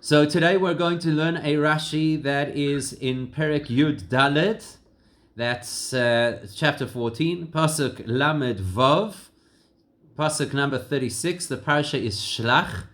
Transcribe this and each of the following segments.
So today we're going to learn a Rashi that is in Perek Yud Dalet. That's chapter 14, Pasuk Lamed Vav, Pasuk number 36. The parasha is Shelach.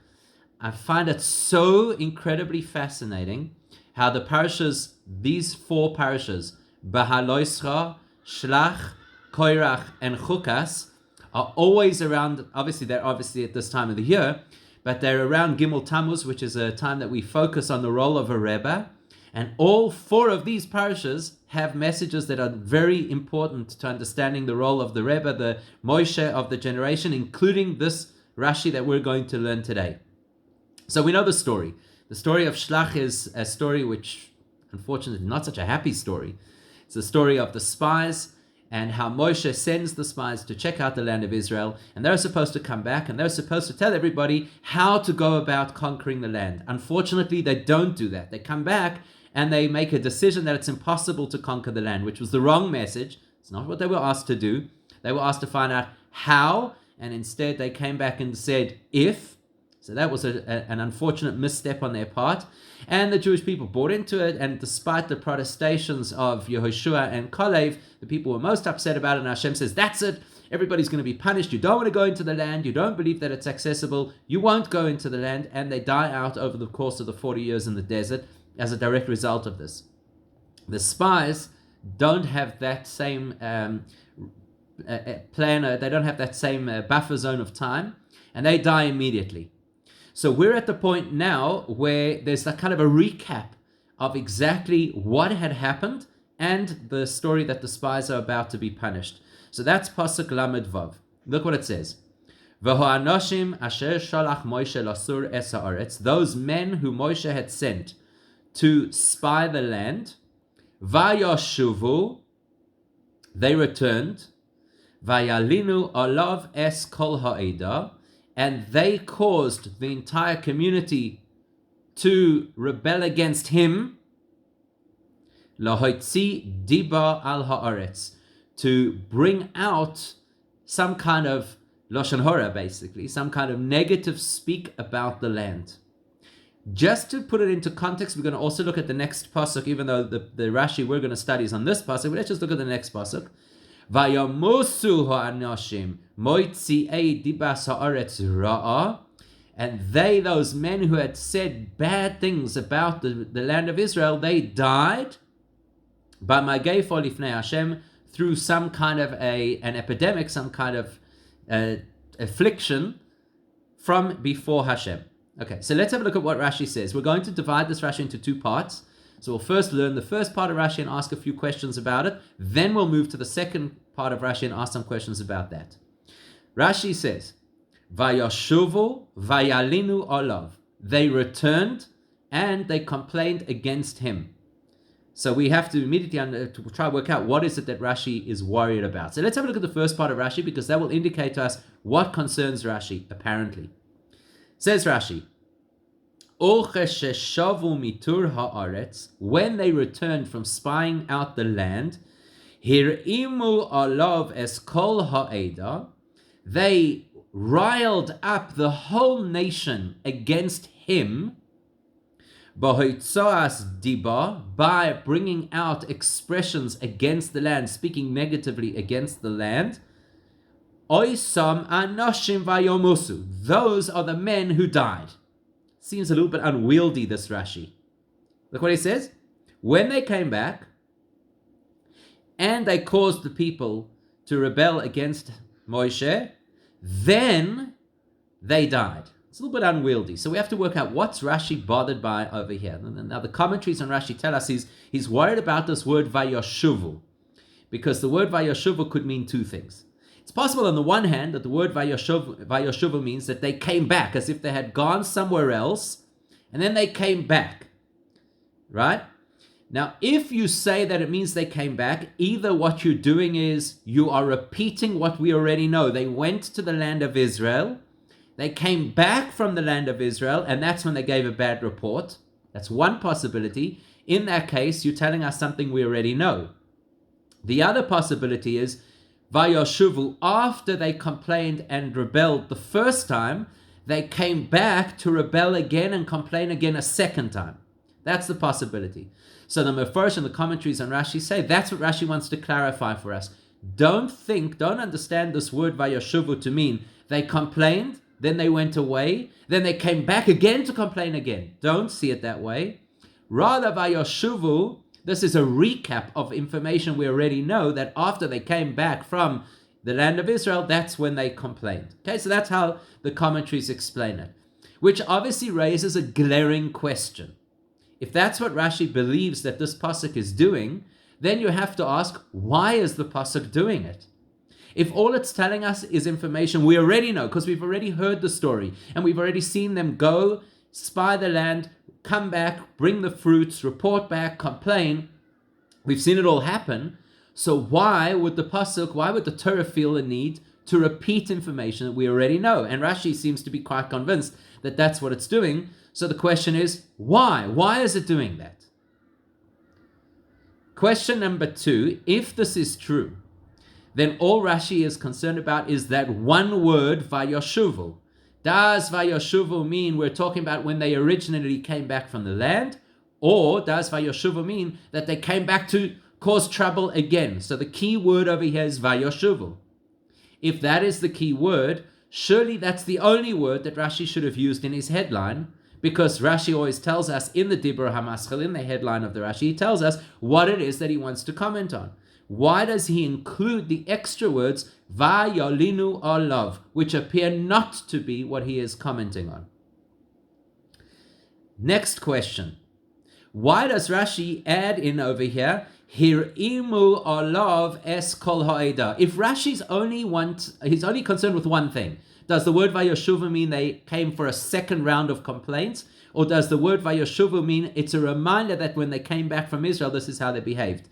I find it so incredibly fascinating how the parashas, these four parashas, Bahaloischa, Shelach, Koirach, and Chukas, are always around. They're obviously at this time of the year, but they're around Gimel Tammuz, which is a time that we focus on the role of a Rebbe. And all four of these parashas have messages that are very important to understanding the role of the Rebbe, the Moshe of the generation, including this Rashi that we're going to learn today. So we know the story. The story of Shelach is a story which, unfortunately, is not such a happy story. It's the story of the spies and how Moshe sends the spies to check out the land of Israel, and they're supposed to come back and they're supposed to tell everybody how to go about conquering the land. Unfortunately, they don't do that. They come back and they make a decision that it's impossible to conquer the land, which was the wrong message. It's not what they were asked to do. They were asked to find out how, and instead they came back and said, if. So that was an unfortunate misstep on their part. And the Jewish people bought into it, and despite the protestations of Yehoshua and Kalev, the people were most upset about it, and Hashem says, that's it, everybody's going to be punished, you don't want to go into the land, you don't believe that it's accessible, you won't go into the land, and they die out over the course of the 40 years in the desert as a direct result of this. The spies don't have that same plan, they don't have that same buffer zone of time, and they die immediately. So we're at the point now where there's a kind of a recap of exactly what had happened and the story that the spies are about to be punished. So that's Pasuk Lamed Vav. Look what it says. V'ho'anoshim asher shalach Moshe lasur es haaretz, those men who Moshe had sent to spy the land, vayoshuvu, they returned, vayalinu olav es kol ha'eda, and they caused the entire community to rebel against him, lahoitzi diba al haaretz, to bring out some kind of lashon hora, basically, some kind of negative speak about the land. Just to put it into context, we're going to also look at the next pasuk, even though the Rashi we're going to study is on this pasuk, but let's just look at the next pasuk. Vayamusu ha'anoshim moitzi'ei dibas ha'aretz ra'a, and they, those men who had said bad things about the land of Israel, they died by magefo lifnei Hashem, through some kind of an epidemic, some kind of affliction from before Hashem. Okay, so let's have a look at what Rashi says. We're going to divide this Rashi into two parts. So we'll first learn the first part of Rashi and ask a few questions about it. Then we'll move to the second part of Rashi and ask some questions about that. Rashi says, Vayashuvu vayalinu olav. They returned and they complained against him. So we have to immediately to try to work out what is it that Rashi is worried about. So let's have a look at the first part of Rashi, because that will indicate to us what concerns Rashi, apparently. Says Rashi, when they returned from spying out the land, hirimu alav es kol ha'eda, they riled up the whole nation against him, b'hoitzoas diba, by bringing out expressions against the land, speaking negatively against the land. Oisam anoshim vayomusu, those are the men who died. Seems a little bit unwieldy, this Rashi. Look what he says. When they came back and they caused the people to rebel against Moshe, then they died. It's a little bit unwieldy. So we have to work out what's Rashi bothered by over here. Now the commentaries on Rashi tell us he's worried about this word vayoshuvu, because the word vayoshuvu could mean two things. It's possible on the one hand that the word vayoshuvu means that they came back, as if they had gone somewhere else, and then they came back. Right? Now, if you say that it means they came back, either what you're doing is you are repeating what we already know. They went to the land of Israel, they came back from the land of Israel, and that's when they gave a bad report. That's one possibility. In that case, you're telling us something we already know. The other possibility is Vayoshuvu, after they complained and rebelled the first time, they came back to rebel again and complain again a second time. That's the possibility. So the Mefarsh and the commentaries on Rashi say that's what Rashi wants to clarify for us. Don't understand this word vayoshuvu to mean they complained, then they went away, then they came back again to complain again. Don't see it that way. Rather, vayoshuvu, this is a recap of information we already know, that after they came back from the land of Israel, that's when they complained. Okay, so that's how the commentaries explain it, which obviously raises a glaring question. If that's what Rashi believes that this pasuk is doing, then you have to ask, why is the pasuk doing it? If all it's telling us is information we already know, because we've already heard the story, and we've already seen them go, spy the land, come back, bring the fruits, report back, complain, we've seen it all happen, so why would the Torah feel a need to repeat information that we already know? And Rashi seems to be quite convinced that that's what it's doing. So the question is, why? Why is it doing that? Question number 2, if this is true, then all Rashi is concerned about is that one word, vayoshuvu. Does vayoshuvu mean we're talking about when they originally came back from the land? Or does vayoshuvu mean that they came back to cause trouble again? So the key word over here is vayoshuvu. If that is the key word, surely that's the only word that Rashi should have used in his headline, because Rashi always tells us in the Dibur HaMaschil, in the headline of the Rashi, he tells us what it is that he wants to comment on. Why does he include the extra words vayolinu olav, which appear not to be what he is commenting on? Next question. Why does Rashi add in over here hirimu olav es kol ha'eda? If Rashi's he's only concerned with one thing. Does the word vayoshuvu mean they came for a second round of complaints? Or does the word vayoshuvu mean it's a reminder that when they came back from Israel, this is how they behaved?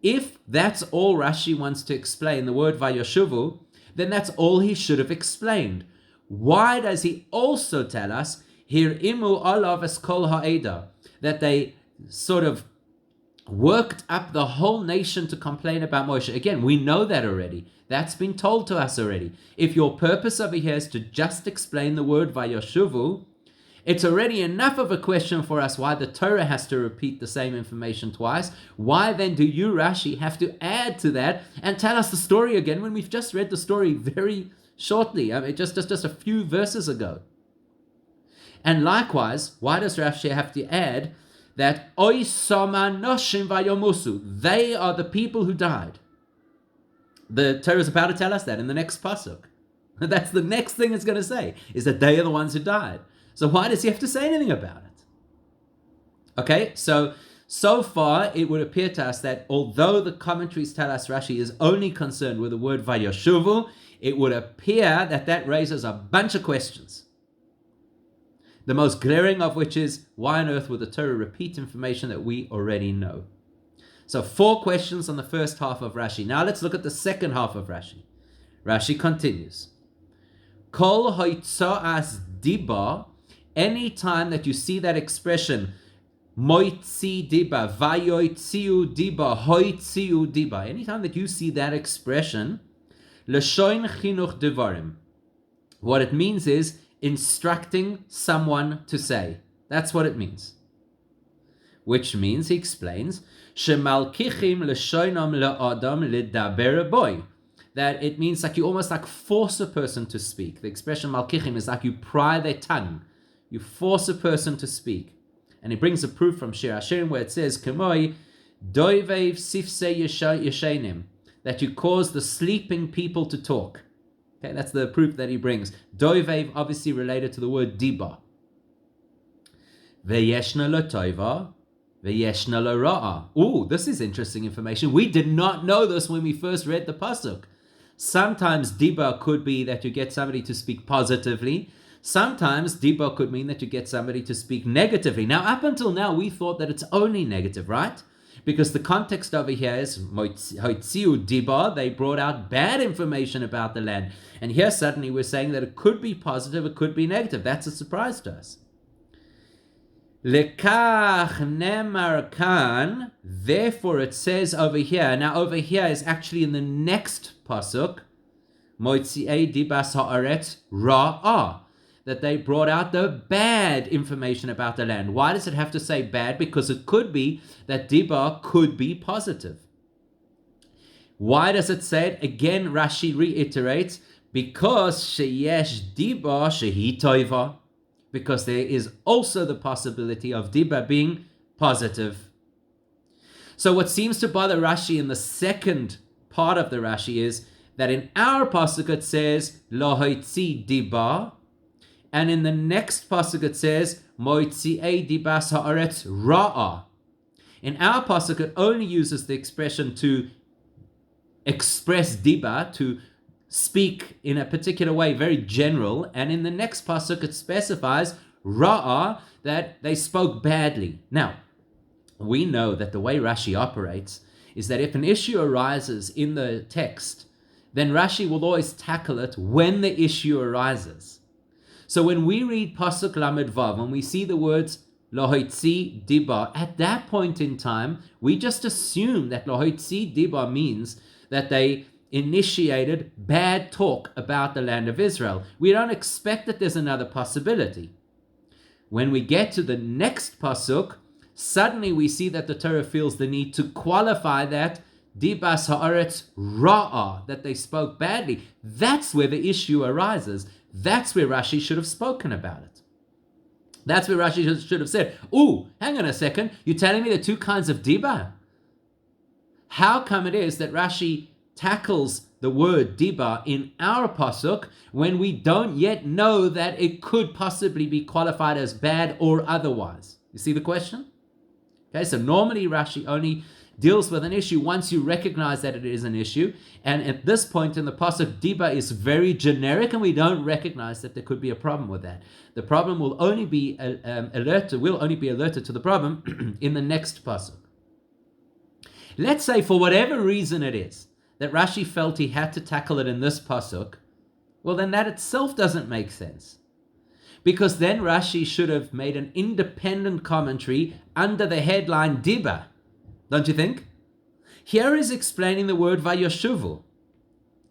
If that's all Rashi wants to explain, the word vayoshuvu, then that's all he should have explained. Why does he also tell us hirimu olav es kol ha'eda, that they sort of worked up the whole nation to complain about Moshe? Again, we know that already. That's been told to us already. If your purpose over here is to just explain the word vayoshuvu, it's already enough of a question for us why the Torah has to repeat the same information twice. Why then do you, Rashi, have to add to that and tell us the story again when we've just read the story very shortly, just a few verses ago? And likewise, why does Rashi have to add that Oy Soma Noshim Vayomusu, they are the people who died? The Torah is about to tell us that in the next pasuk. That's the next thing it's going to say, is that they are the ones who died. So why does he have to say anything about it? Okay, so far it would appear to us that although the commentaries tell us Rashi is only concerned with the word vayoshuvu, it would appear that raises a bunch of questions. The most glaring of which is, why on earth would the Torah repeat information that we already know? So 4 questions on the first half of Rashi. Now let's look at the second half of Rashi. Rashi continues. Kol hoitzo'as diba, any time that you see that expression, moitzi diba, vayoitziu diba, hoitziu diba, anytime that you see that expression, l'shoin chinuch devarim, what it means is instructing someone to say. That's what it means. Which means, he explains, shemalkichim l'shoinam le'adam ledaber boy, that it means like you almost like force a person to speak. The expression malkichim is like you pry their tongue. You force a person to speak. And he brings a proof from Shir Hashirim where it says, Kemoi doivev sifse yeshenim, that you cause the sleeping people to talk. Okay, that's the proof that he brings. Doivev obviously related to the word diba. Veyeshna lo toiva, veyeshna lo ra'a. Ooh, this is interesting information. We did not know this when we first read the pasuk. Sometimes diba could be that you get somebody to speak positively. Sometimes diba could mean that you get somebody to speak negatively. Now, up until now, we thought that it's only negative, right? Because the context over here is hoitziu diba, they brought out bad information about the land. And here suddenly we're saying that it could be positive, it could be negative. That's a surprise to us. Lekach nemar kan, therefore it says over here. Now over here is actually in the next pasuk, moitziei dibas haaretz ra'ah, that they brought out the bad information about the land. Why does it have to say bad? Because it could be that dibar could be positive. Why does it say it? Again, Rashi reiterates, because sheyesh dibar shehi toiva, because there is also the possibility of dibar being positive. So what seems to bother Rashi in the second part of the Rashi is that in our pasuk it says lo hoitzi dibar, and in the next pasuk it says moitzi'ei dibas haaretz ra'a. In our pasuk it only uses the expression to express diba, to speak in a particular way, very general, and in the next pasuk it specifies ra'a, that they spoke badly. Now, we know that the way Rashi operates is that if an issue arises in the text, then Rashi will always tackle it when the issue arises. So when we read pasuk lamed vav, when we see the words lohoitzi diba, at that point in time, we just assume that lohoitzi diba means that they initiated bad talk about the land of Israel. We don't expect that there's another possibility. When we get to the next pasuk, suddenly we see that the Torah feels the need to qualify that dibas haaretz ra'a, that they spoke badly. That's where the issue arises. That's where Rashi should have spoken about it. That's where Rashi should have said, ooh, hang on a second, you're telling me there are two kinds of diba? How come it is that Rashi tackles the word diba in our pasuk when we don't yet know that it could possibly be qualified as bad or otherwise? You see the question? Okay, so normally Rashi only deals with an issue once you recognize that it is an issue, and at this point in the pasuk, diba is very generic, and we don't recognize that there could be a problem with that. The problem will only be alerted to the problem in the next pasuk. Let's say for whatever reason it is that Rashi felt he had to tackle it in this pasuk, well then that itself doesn't make sense. Because then Rashi should have made an independent commentary under the headline diba, don't you think? Here is explaining the word vayoshuvu.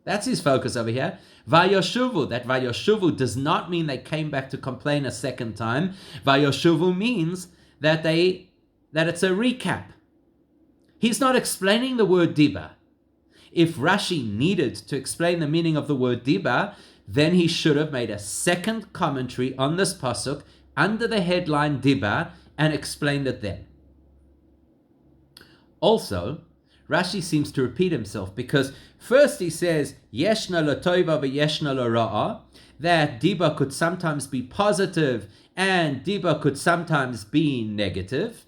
That's his focus over here. Vayoshuvu. That vayoshuvu does not mean they came back to complain a second time. Vayoshuvu means that it's a recap. He's not explaining the word diba. If Rashi needed to explain the meaning of the word diba, then he should have made a second commentary on this pasuk under the headline diba and explained it then. Also, Rashi seems to repeat himself, because first he says yeshna lo toiva v'yeshna lo ra'a, that diba could sometimes be positive and diba could sometimes be negative.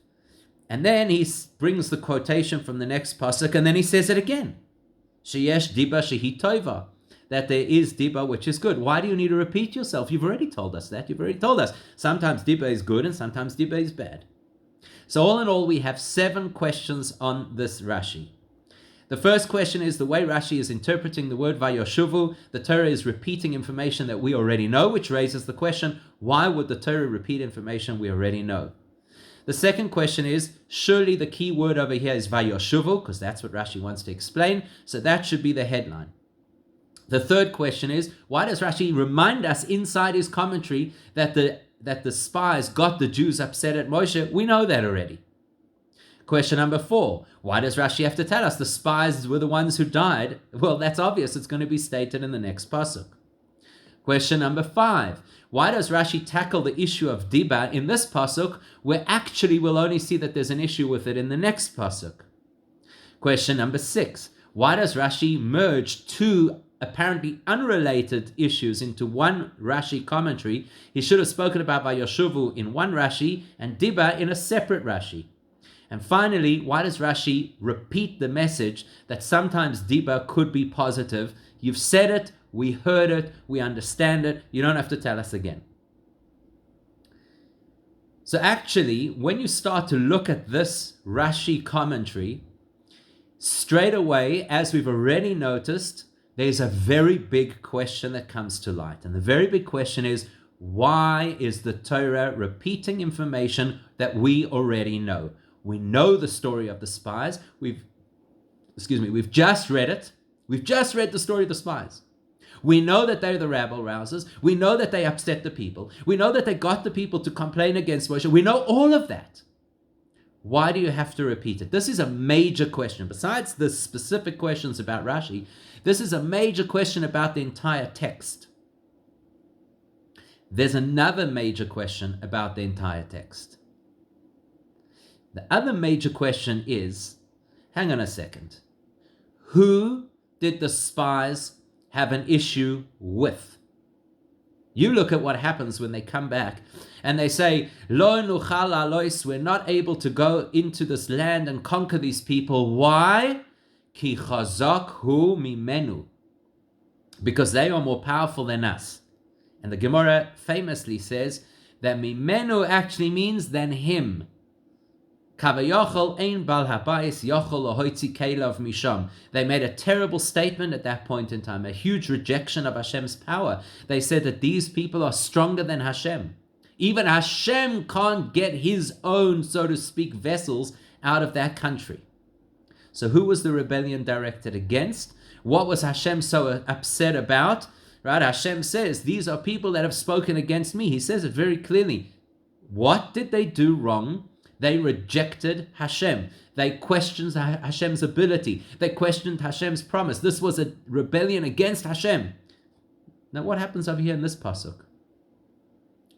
And then he brings the quotation from the next pasuk, and then he says it again. Sheyesh diba shehi toiva, that there is diba which is good. Why do you need to repeat yourself? You've already told us that. You've already told us. Sometimes diba is good and sometimes diba is bad. So all in all, we have 7 questions on this Rashi. The first question is the way Rashi is interpreting the word vayoshuvu. The Torah is repeating information that we already know, which raises the question, why would the Torah repeat information we already know? The second question is, surely the key word over here is vayoshuvu, because that's what Rashi wants to explain, so that should be the headline. The third question is, why does Rashi remind us inside his commentary that the spies got the Jews upset at Moshe? We know that already. Question number 4, why does Rashi have to tell us the spies were the ones who died? Well, that's obvious. It's going to be stated in the next pasuk. Question number 5, why does Rashi tackle the issue of diba in this pasuk, where actually we'll only see that there's an issue with it in the next pasuk? Question number 6, why does Rashi merge 2 apparently unrelated issues into one Rashi commentary? He should have spoken about vayoshuvu in one Rashi and diba in a separate Rashi. And finally, why does Rashi repeat the message that sometimes diba could be positive? You've said it, we heard it, we understand it, you don't have to tell us again. So actually, when you start to look at this Rashi commentary, straight away, as we've already noticed, there's a very big question that comes to light. And the very big question is, why is the Torah repeating information that we already know? We know the story of the spies. We've just read it. We've just read the story of the spies. We know that they're the rabble rousers. We know that they upset the people. We know that they got the people to complain against Moshe. We know all of that. Why do you have to repeat it? This is a major question. Besides the specific questions about Rashi, this is a major question about the entire text. There's another major question about the entire text. The other major question is, hang on a second, who did the spies have an issue with? You look at what happens when they come back and they say, Lo nuchal alois, we're not able to go into this land and conquer these people. Why? Ki chazak hu mimenu. Because they are more powerful than us. And the Gemara famously says that mimenu actually means than him. Kavayachol ein bal habayis yachol lahoitzi keilav misham. They made a terrible statement at that point in time, a huge rejection of Hashem's power. They said that these people are stronger than Hashem. Even Hashem can't get his own, so to speak, vessels out of that country. So who was the rebellion directed against? What was Hashem so upset about? Right? Hashem says, these are people that have spoken against me. He says it very clearly. What did they do wrong? They rejected Hashem. They questioned Hashem's ability. They questioned Hashem's promise. This was a rebellion against Hashem. Now what happens over here in this pasuk?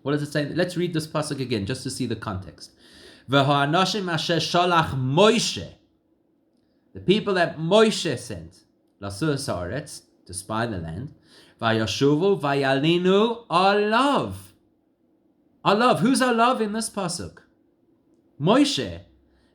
What does it say? Let's read this pasuk again just to see the context. V'ha'anoshim asher shalach Moshe. The people that Moshe sent, lasur sa'aretz, to spy the land, vayashuvu vayalinu alav. Alav. Who's alav in this pasuk? Moshe.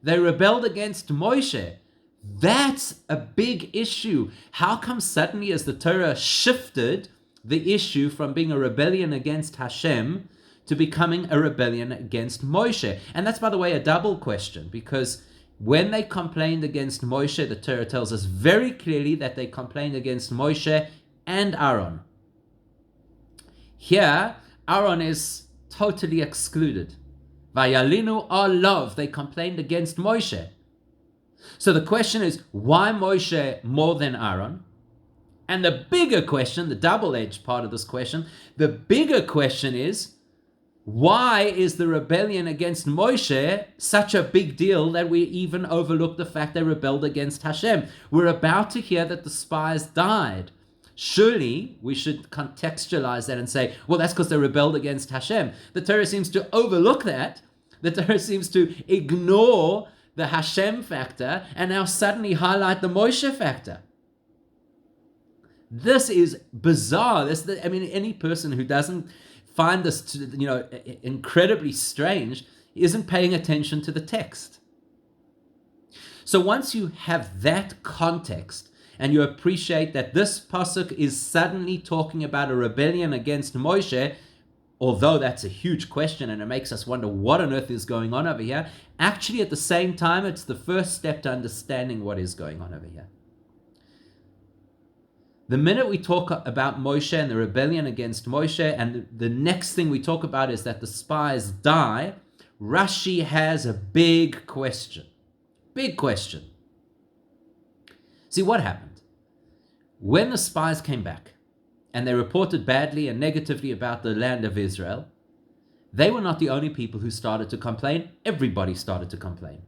They rebelled against Moshe. That's a big issue. How come suddenly as the Torah shifted the issue from being a rebellion against Hashem to becoming a rebellion against Moshe? And that's, by the way, a double question, because when they complained against Moshe, the Torah tells us very clearly that they complained against Moshe and Aaron. Here, Aaron is totally excluded. Vayalinu alav, they complained against Moshe. So the question is, why Moshe more than Aaron? And the bigger question, the double-edged part of this question, the bigger question is, why is the rebellion against Moshe such a big deal that we even overlook the fact they rebelled against Hashem? We're about to hear that the spies died. Surely we should contextualize that and say, well, that's because they rebelled against Hashem. The Torah seems to overlook that. The Torah seems to ignore the Hashem factor and now suddenly highlight the Moshe factor. This is bizarre. Any person who doesn't find this, incredibly strange isn't paying attention to the text. So once you have that context, and you appreciate that this pasuk is suddenly talking about a rebellion against Moshe, although that's a huge question and it makes us wonder what on earth is going on over here, actually at the same time, it's the first step to understanding what is going on over here. The minute we talk about Moshe and the rebellion against Moshe, and the next thing we talk about is that the spies die, Rashi has a big question. Big question. See, what happened? When the spies came back and they reported badly and negatively about the land of Israel, they were not the only people who started to complain. Everybody started to complain.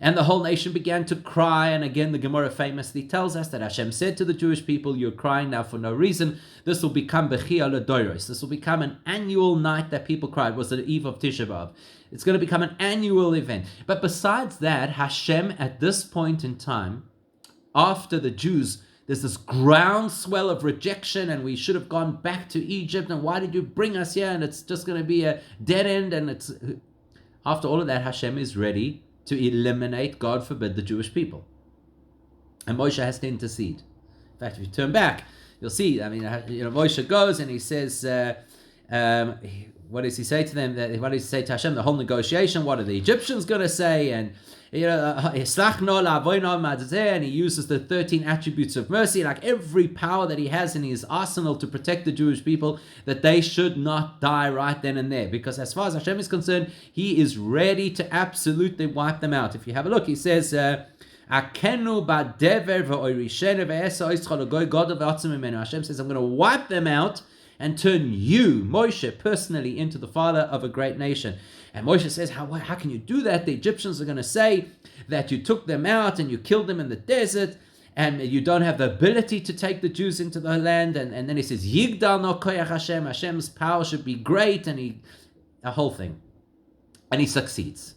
And the whole nation began to cry. And again, the Gemara famously tells us that Hashem said to the Jewish people, you're crying now for no reason. This will become Bechia L'Doros. This will become an annual night that people cry. It was the eve of Tisha B'Av. It's going to become an annual event. But besides that, Hashem at this point in time, after the Jews, there's this groundswell of rejection and we should have gone back to Egypt and why did you bring us here and it's just going to be a dead end, and it's after all of that, Hashem is ready to eliminate, God forbid, the Jewish people. And Moshe has to intercede. In fact, if you turn back, you'll see, Moshe goes and he says, what does he say to them? What does he say to Hashem? The whole negotiation, what are the Egyptians going to say? And and he uses the 13 attributes of mercy, like every power that he has in his arsenal to protect the Jewish people, that they should not die right then and there. Because as far as Hashem is concerned, he is ready to absolutely wipe them out. If you have a look, he says, Akenu ba'dever v'oirishenu ve'esa oischol goy godel ve'otzim imenu. Hashem says, I'm going to wipe them out and turn you, Moshe, personally into the father of a great nation. And Moshe says, how can you do that? The Egyptians are going to say that you took them out and you killed them in the desert, and you don't have the ability to take the Jews into the land. And then he says, Yigdal no koyach Hashem, Hashem's power should be great, and a whole thing. And he succeeds.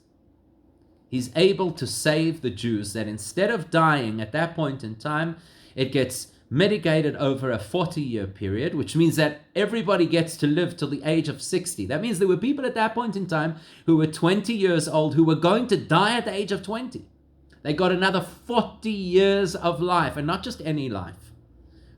He's able to save the Jews, that instead of dying at that point in time, it gets mitigated over a 40-year period, which means that everybody gets to live till the age of 60. That means there were people at that point in time who were 20 years old who were going to die at the age of 20. They got another 40 years of life, and not just any life.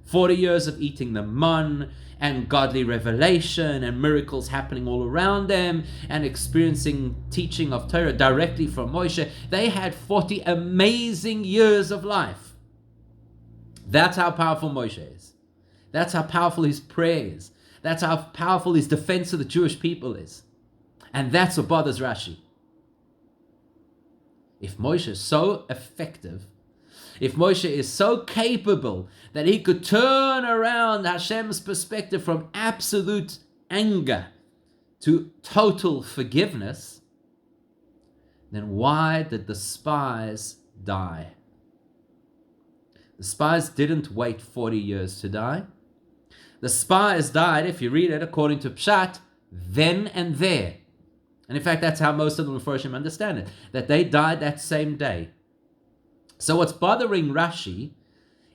40 years of eating the man, and godly revelation, and miracles happening all around them, and experiencing teaching of Torah directly from Moshe. They had 40 amazing years of life. That's how powerful Moshe is. That's how powerful his prayer is. That's how powerful his defense of the Jewish people is. And that's what bothers Rashi. If Moshe is so effective, if Moshe is so capable that he could turn around Hashem's perspective from absolute anger to total forgiveness, then why did the spies die? The spies didn't wait 40 years to die. The spies died, if you read it according to Pshat, then and there. And in fact, that's how most of the Mepharshim understand it, that they died that same day. So what's bothering Rashi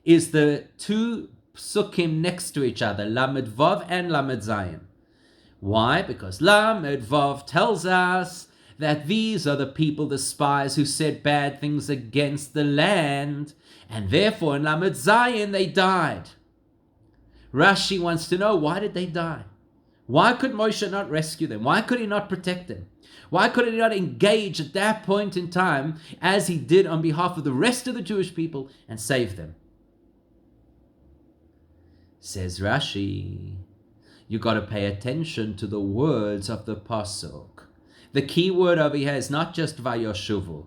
is the two psukim next to each other, Lamed Vav and Lamed Zayin. Why? Because Lamed Vav tells us that these are the people, the spies, who said bad things against the land, and therefore in Lamed Zayin they died. Rashi wants to know, why did they die? Why could Moshe not rescue them? Why could he not protect them? Why could he not engage at that point in time as he did on behalf of the rest of the Jewish people and save them? Says Rashi, you got to pay attention to the words of the pasuk. The key word over here is not just vayoshuvu.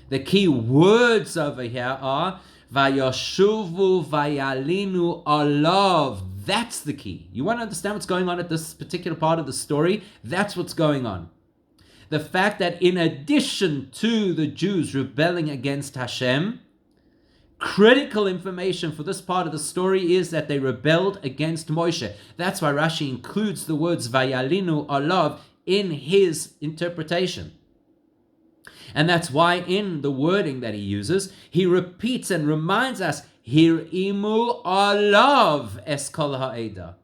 The key words over here are vayoshuvu vayalinu alav. That's the key. You want to understand what's going on at this particular part of the story? That's what's going on. The fact that in addition to the Jews rebelling against Hashem, critical information for this part of the story is that they rebelled against Moshe. That's why Rashi includes the words vayalinu alav in his interpretation. And that's why in the wording that he uses, he repeats and reminds us, Hirimu alav es kol ha'eda.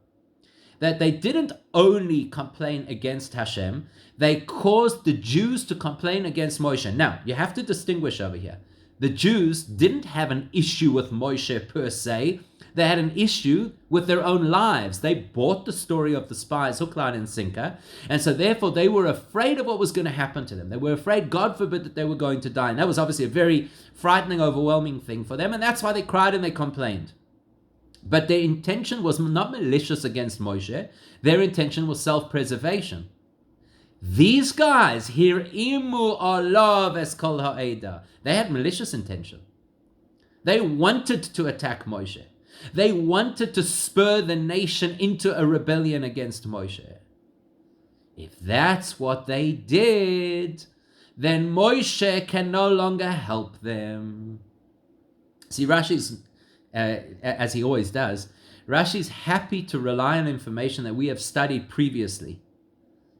That they didn't only complain against Hashem, they caused the Jews to complain against Moshe. Now, you have to distinguish over here. The Jews didn't have an issue with Moshe per se. They had an issue with their own lives. They bought the story of the spies, hook, line, and sinker. And so therefore they were afraid of what was going to happen to them. They were afraid, God forbid, that they were going to die. And that was obviously a very frightening, overwhelming thing for them. And that's why they cried and they complained. But their intention was not malicious against Moshe. Their intention was self-preservation. These guys, Hirimu alav es kol ha'eda, they had malicious intention. They wanted to attack Moshe. They wanted to spur the nation into a rebellion against Moshe. If that's what they did, then Moshe can no longer help them. See, Rashi's, as he always does, Rashi's happy to rely on information that we have studied previously.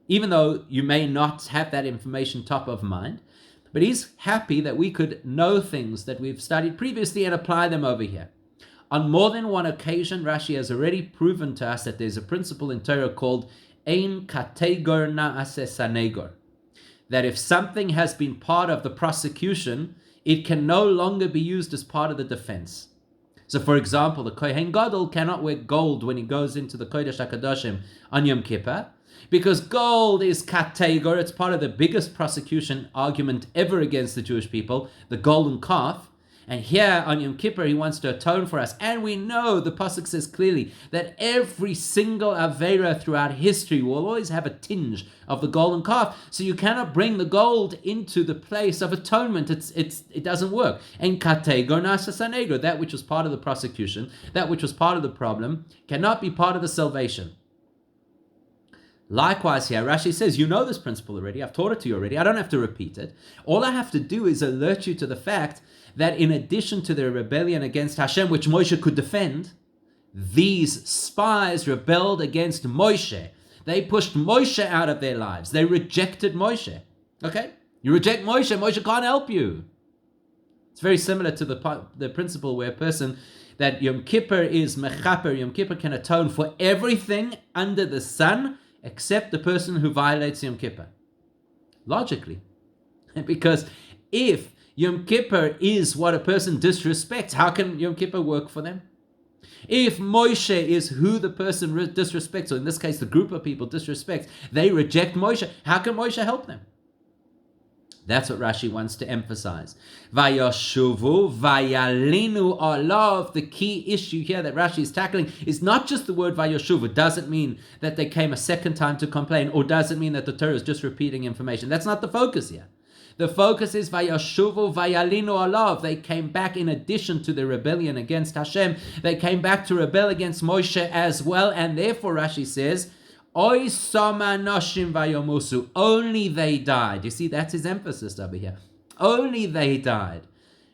Even though you may not have that information top of mind, but he's happy that we could know things that we've studied previously and apply them over here. On more than one occasion, Rashi has already proven to us that there's a principle in Torah called Ein Kategor Na'aseh Sanegor. That if something has been part of the prosecution, it can no longer be used as part of the defense. So for example, the Kohen Gadol cannot wear gold when he goes into the Kodesh HaKadoshim on Yom Kippur, because gold is kategor, it's part of the biggest prosecution argument ever against the Jewish people, the golden calf. And here on Yom Kippur, he wants to atone for us. And we know, the Pasuk says clearly, that every single Aveira throughout history will always have a tinge of the golden calf. So you cannot bring the gold into the place of atonement. It doesn't work. And katego nasa sanegro, that which was part of the prosecution, that which was part of the problem, cannot be part of the salvation. Likewise here, Rashi says, you know this principle already. I've taught it to you already. I don't have to repeat it. All I have to do is alert you to the fact that in addition to their rebellion against Hashem, which Moshe could defend, these spies rebelled against Moshe. They pushed Moshe out of their lives. They rejected Moshe. Okay? You reject Moshe, Moshe can't help you. It's very similar to the principle where a person, that Yom Kippur is mechaper, Yom Kippur can atone for everything under the sun, except the person who violates Yom Kippur. Logically. Because if Yom Kippur is what a person disrespects, how can Yom Kippur work for them? If Moshe is who the person disrespects, or in this case the group of people disrespects, they reject Moshe, how can Moshe help them? That's what Rashi wants to emphasize. Vayoshuvu, vayalinu alav. The key issue here that Rashi is tackling is not just the word vayoshuvu. Does it mean that they came a second time to complain, or does it mean that the Torah is just repeating information? That's not the focus here. The focus is vayoshuvu, vayalinu alav. They came back in addition to the rebellion against Hashem. They came back to rebel against Moshe as well, and therefore Rashi says, Oy sama noshim vayomusu. Only they died. You see, that's his emphasis over here. Only they died.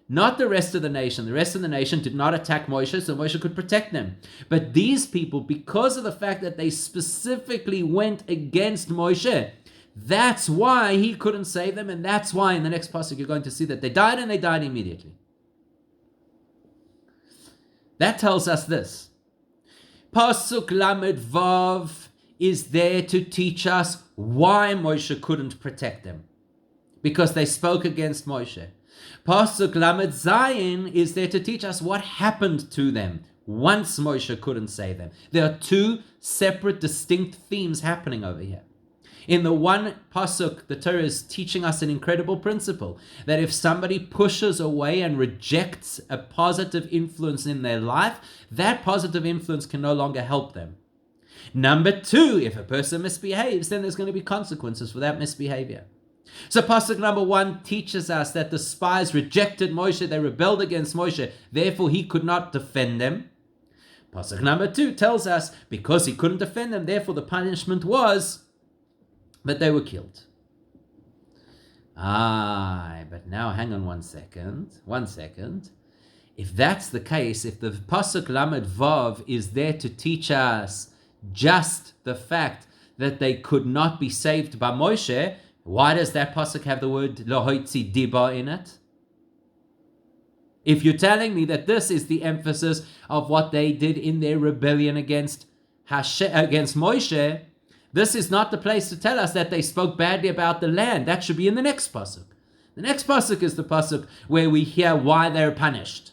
Not the rest of the nation. The rest of the nation did not attack Moshe, so Moshe could protect them. But these people, because of the fact that they specifically went against Moshe, that's why he couldn't save them, and that's why in the next pasuk you're going to see that they died, and they died immediately. That tells us this. Pasuk Lamed Vav is there to teach us why Moshe couldn't protect them. Because they spoke against Moshe. Pasuk Lamed Zayin is there to teach us what happened to them once Moshe couldn't save them. There are two separate, distinct themes happening over here. In the one pasuk, the Torah is teaching us an incredible principle, that if somebody pushes away and rejects a positive influence in their life, that positive influence can no longer help them. Number two, if a person misbehaves, then there's going to be consequences for that misbehavior. So pasuk number 1 teaches us that the spies rejected Moshe, they rebelled against Moshe, therefore he could not defend them. Pasuk number 2 tells us, because he couldn't defend them, therefore the punishment was that they were killed. But now hang on 1 second. If that's the case, if the pasuk Lamed Vav is there to teach us just the fact that they could not be saved by Moshe, why does that pasuk have the word lohoitzi diba in it? If you're telling me that this is the emphasis of what they did in their rebellion against Moshe, this is not the place to tell us that they spoke badly about the land. That should be in the next pasuk. The next pasuk is the pasuk where we hear why they're punished.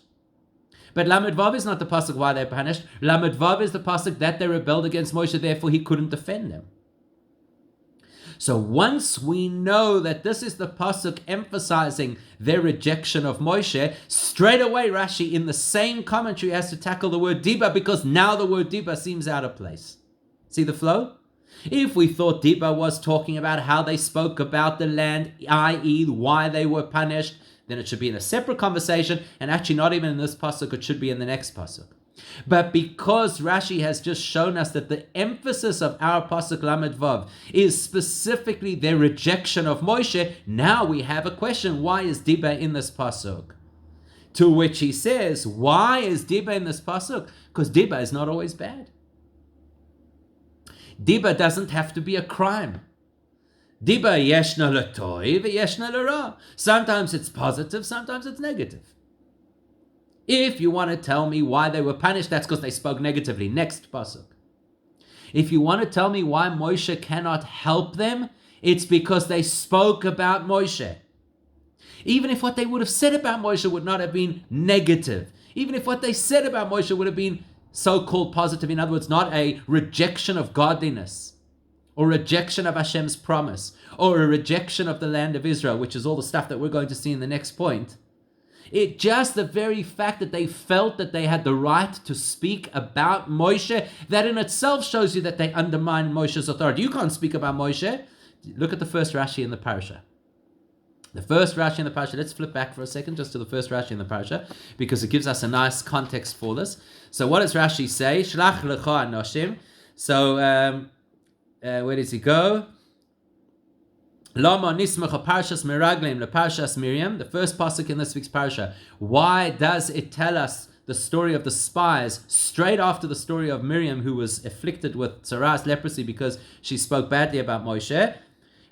But Lamed Vav is not the pasuk why they're punished. Lamed Vav is the pasuk that they rebelled against Moshe, therefore he couldn't defend them. So once we know that this is the pasuk emphasizing their rejection of Moshe, straight away Rashi in the same commentary has to tackle the word diba, because now the word diba seems out of place. See the flow? If we thought diba was talking about how they spoke about the land, i.e. why they were punished, then it should be in a separate conversation, and actually not even in this pasuk, it should be in the next pasuk. But because Rashi has just shown us that the emphasis of our pasuk Lamed Vav is specifically their rejection of Moshe, now we have a question: why is diba in this pasuk? To which he says, why is diba in this pasuk? Because diba is not always bad. Diba doesn't have to be a crime. Diba yeshna l'toiv, yeshna l'ra. Sometimes it's positive, sometimes it's negative. If you want to tell me why they were punished, that's because they spoke negatively. Next pasuk. If you want to tell me why Moshe cannot help them, it's because they spoke about Moshe. Even if what they would have said about Moshe would not have been negative, even if what they said about Moshe would have been so-called positive, in other words, not a rejection of godliness, or rejection of Hashem's promise, or a rejection of the land of Israel, which is all the stuff that we're going to see in the next point. Just the very fact that they felt that they had the right to speak about Moshe, that in itself shows you that they undermine Moshe's authority. You can't speak about Moshe. Look at the first Rashi in the parasha. The first Rashi in the parasha, let's flip back for a second just to the first Rashi in the parasha, because it gives us a nice context for this. So what does Rashi say? Shelach lecha anoshim. So where does he go? Lama nismacha parshas meraglim leparshas Miriam. The first pasuk in this week's parasha. Why does it tell us the story of the spies straight after the story of Miriam, who was afflicted with tsaras, leprosy, because she spoke badly about Moshe?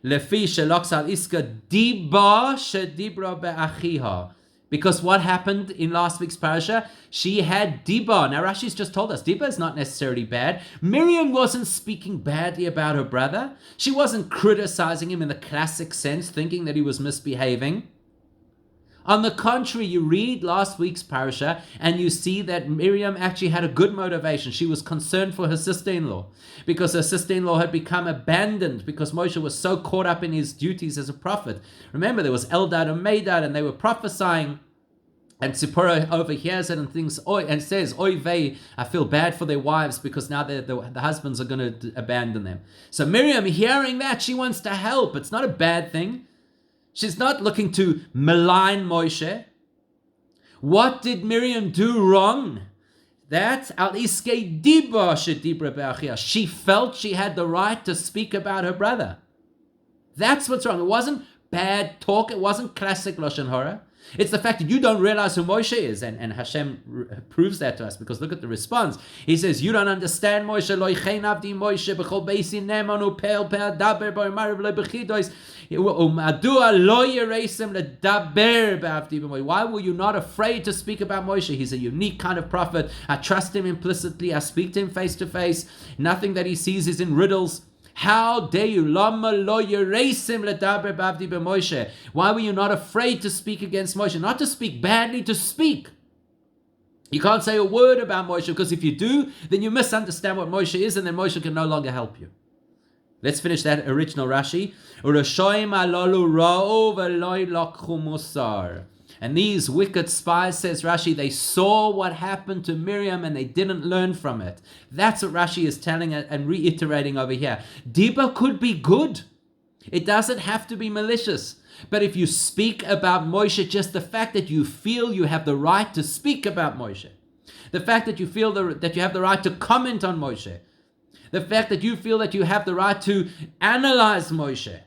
Lefi shelach sal iska diba shedibra be'achiha. Because what happened in last week's parasha? She had diba. Now Rashi's just told us diba is not necessarily bad. Miriam wasn't speaking badly about her brother. She wasn't criticizing him in the classic sense, thinking that he was misbehaving. On the contrary, you read last week's parasha and you see that Miriam actually had a good motivation. She was concerned for her sister-in-law because her sister-in-law had become abandoned because Moshe was so caught up in his duties as a prophet. Remember, there was Eldad and Medad, and they were prophesying. And Tzipporah overhears it and thinks, and says, "Oy vey, I feel bad for their wives because now the husbands are going to abandon them." So Miriam, hearing that, she wants to help. It's not a bad thing. She's not looking to malign Moshe. What did Miriam do wrong? That's al iske diba shedibra be'achia. She felt she had the right to speak about her brother. That's what's wrong. It wasn't bad talk. It wasn't classic Lashon Hara. It's the fact that you don't realize who Moshe is, and Hashem proves that to us, because look at the response. He says, you don't understand Moshe, lo yichein avdi Moshe, b'chol beisin nemanu pel daber b'omarev lo b'chidois, u'madua lo yeresim ledaber b'avdi b'Moshe. Why were you not afraid to speak about Moshe? He's a unique kind of prophet. I trust him implicitly. I speak to him face to face. Nothing that he sees is in riddles. How dare you? Lama lo yeresim ledaber b'avdi b'Moshe. Why were you not afraid to speak against Moshe? Not to speak badly, to speak. You can't say a word about Moshe, because if you do, then you misunderstand what Moshe is, and then Moshe can no longer help you. Let's finish that original Rashi. Urashoim alalu ra'u v'lo lokchu musar. And these wicked spies, says Rashi, they saw what happened to Miriam and they didn't learn from it. That's what Rashi is telling and reiterating over here. Diba could be good. It doesn't have to be malicious. But if you speak about Moshe, just the fact that you feel you have the right to speak about Moshe, the fact that you feel that you have the right to comment on Moshe, the fact that you feel that you have the right to analyze Moshe,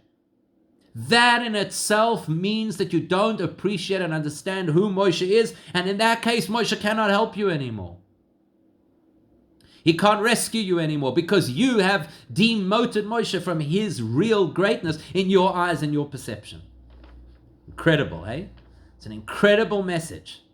that in itself means that you don't appreciate and understand who Moshe is, and in that case, Moshe cannot help you anymore. He can't rescue you anymore because you have demoted Moshe from his real greatness in your eyes and your perception. Incredible, eh? It's an incredible message.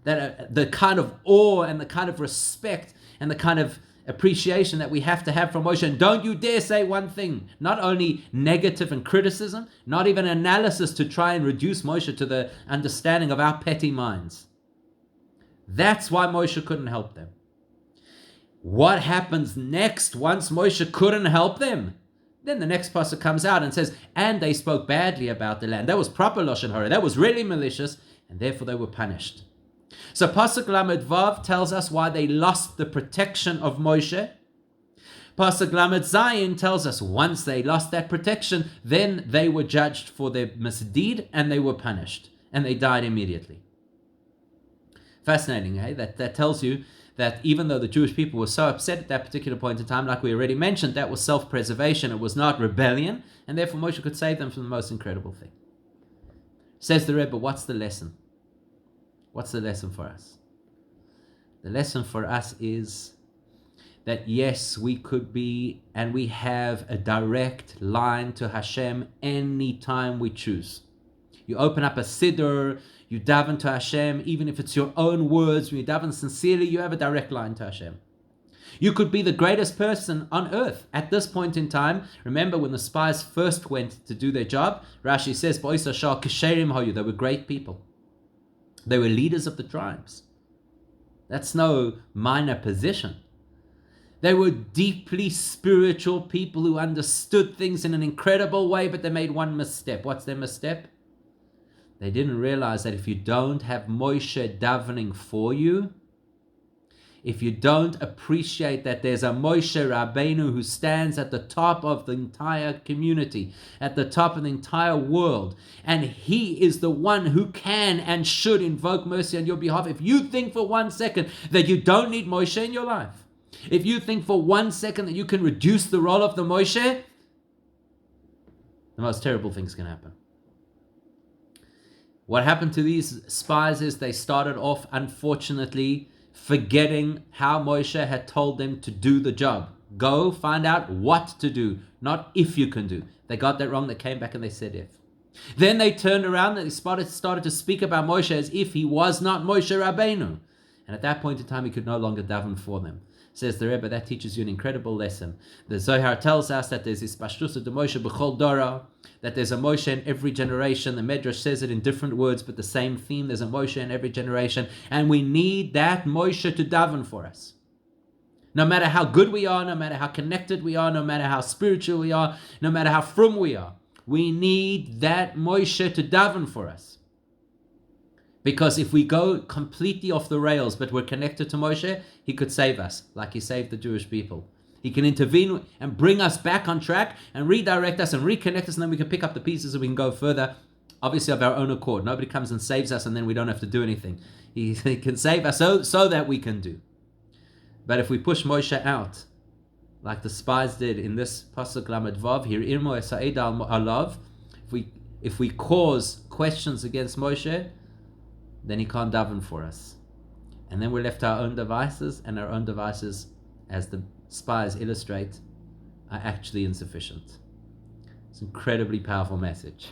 That the kind of awe and the kind of respect and the kind of appreciation that we have to have from Moshe. And don't you dare say one thing, not only negative and criticism, not even analysis to try and reduce Moshe to the understanding of our petty minds. That's why Moshe couldn't help them. What happens next once Moshe couldn't help them? Then the next pasuk comes out and says, and they spoke badly about the land. That was proper Lashon Hara. That was really malicious, and therefore they were punished. So Pasuk Lamed Vav tells us why they lost the protection of Moshe. Pasuk Lamed Zayin tells us once they lost that protection, then they were judged for their misdeed and they were punished. And they died immediately. Fascinating, eh? That tells you that even though the Jewish people were so upset at that particular point in time, like we already mentioned, that was self-preservation. It was not rebellion. And therefore Moshe could save them from the most incredible thing. Says the Rebbe, what's the lesson? What's the lesson for us? The lesson for us is that yes, we could be and we have a direct line to Hashem anytime we choose. You open up a siddur, you daven to Hashem, even if it's your own words, when you daven sincerely, you have a direct line to Hashem. You could be the greatest person on earth at this point in time. Remember when the spies first went to do their job, Rashi says, they were great people. They were leaders of the tribes. That's no minor position. They were deeply spiritual people who understood things in an incredible way, but they made one misstep. What's their misstep? They didn't realize that if you don't have Moshe davening for you, if you don't appreciate that there's a Moshe Rabbeinu who stands at the top of the entire community, at the top of the entire world, and he is the one who can and should invoke mercy on your behalf, if you think for 1 second that you don't need Moshe in your life, if you think for 1 second that you can reduce the role of the Moshe, the most terrible things can happen. What happened to these spies is they started off, unfortunately, forgetting how Moshe had told them to do the job. Go find out what to do, not if you can do. They got that wrong. They came back and they said if. Then they turned around and they started to speak about Moshe as if he was not Moshe Rabbeinu. And at that point in time, he could no longer daven for them. Says the Rebbe, that teaches you an incredible lesson. The Zohar tells us that there's this pashtus de Moshe b'chol dora, that there's a Moshe in every generation. The Medrash says it in different words, but the same theme. There's a Moshe in every generation, and we need that Moshe to daven for us. No matter how good we are, no matter how connected we are, no matter how spiritual we are, no matter how frum we are, we need that Moshe to daven for us. Because if we go completely off the rails, but we're connected to Moshe, he could save us, like he saved the Jewish people. He can intervene and bring us back on track and redirect us and reconnect us, and then we can pick up the pieces and we can go further, obviously of our own accord. Nobody comes and saves us and then we don't have to do anything. He can save us so that we can do. But if we push Moshe out, like the spies did in this Pasuk Lamed Vav, here Irmo Esa'ed Alav, if we cause questions against Moshe, then he can't daven for us. And then we're left to our own devices, and our own devices, as the spies illustrate, are actually insufficient. It's an incredibly powerful message.